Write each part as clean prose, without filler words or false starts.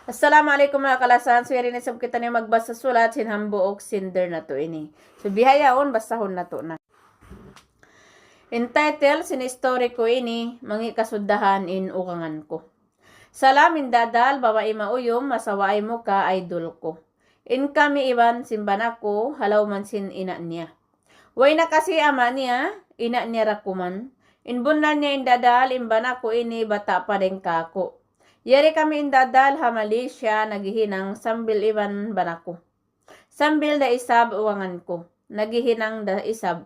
Assalamualaikum mga kalasan. So, yari nisab kita niya magbasa sulat sinhambuok sinder na to ini. So, bihayaon, basahon na to na. Entitle, sinistorya ko ini, mangi kasudahan in ukangan ko. Salamin dadal, babae mauyom, masawaay mo ka, idol ko. In kami iban, simban ako, halaw man sin ina niya. Way na kasi ama niya, ina niya rakuman. Inbundan niya indadal, imban ako ini, bata pa rin kako. Yari kami indadal, hamali siya, nagihinang sambil iban banako. Sambil da isab uwangan ko, nagihinang da isab.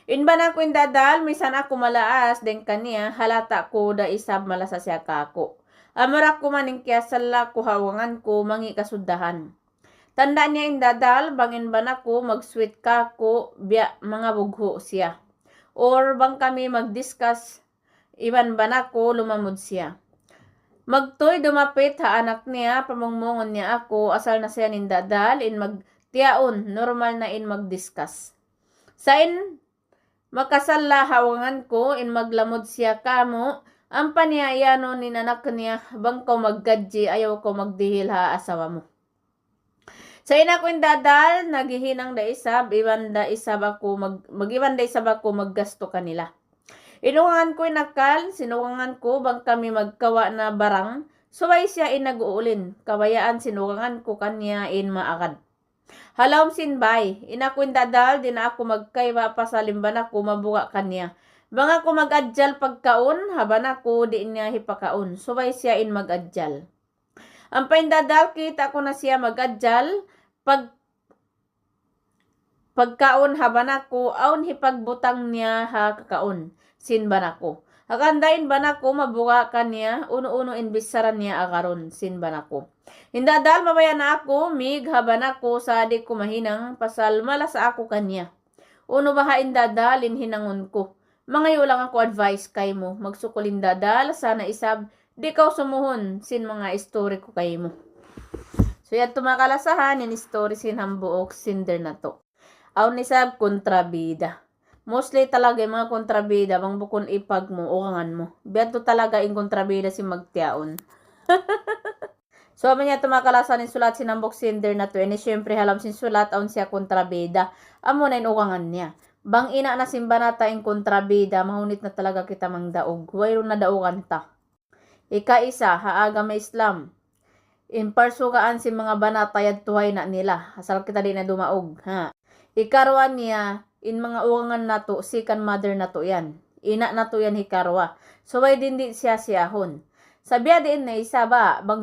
Inban ako indadal, misan ako malaas, den kaniya, halata ko da isab malasa siya kako. Amara ko maning kiyasala ko hawangan ko, mangi kasudahan. Tanda niya indadal, bangin banako, mag-sweet kako, biya mga bugho siya. Or bang kami mag-discuss, iban banako, lumamod siya. Magtoy dumapit ha anak niya, pamungmungon niya ako, asal na siya nindadal, in magtiyaon, normal na in mag-discuss. Sa in makasala hawangan ko, in maglamod siya kamo, ang paniyayano ni nanak niya, bang ko maggadji, ayaw ko magdihil ha asawa mo. Sa ina ko indadal, nagihinang da isab, iwan da isab ako, mag-iwan da isab ako, maggasto kanila. Inuwangan ko inakal, sinuwangan ko bang kami magkawa na barang, suway siya inag-uulin, kawayaan sinuwangan ko kanya in maagad. Halawm sinbay, inako indadal, din ako magkaywa pa sa limban ako, mabuka kanya. Bang ako mag-adjal pagkaon, haban ako di niya hipakaon, suway siya in mag-adjal. Ang paindadal, kita ko na siya mag-adjal, pagkaon haban ako, aun hipagbutang niya ha kakaon. Sinban ako. Hakandain ba na ko, mabuka ka niya, uno-uno inbisaran niya agaron, sinban ako. Hindadal, mabaya na ako, mig, haban ako, sa adik ko mahinang, pasal malas ako kanya. Uno ba ha indadal, inhinangon ko. Mga yulang ako advice kay mo, magsukulin dadal, sana isab, di kaw sumuhon, sin mga story ko kay mo. So yan tumakalasahan, in story sinhambuok, sinder na to. Aw nisab, kontrabida. Mostly talaga yung mga kontrabida, bang bukon ipag mo, ukangan mo. Beto talaga yung kontrabida si magtiyaon. So, aman niya tumakalasan ni sulat sinambok sinder na to. E syempre halam sin sulat, aun siya kontrabida. Amo na yung ukangan niya. Bang ina na simbanata yung kontrabida, mahunit na talaga kita mang daog. Wayro na daogan ta. Ika-isa, haaga may Islam. Imparsugaan si mga banata yad tuhay na nila. Asal kita di na dumaog. Ha? Ikarwan niya, in mga uwangan na to, sikan mother na to yan. Ina na to yan hikarwa. So, way din di siya siyahon. Sabiya din na isa ba, bang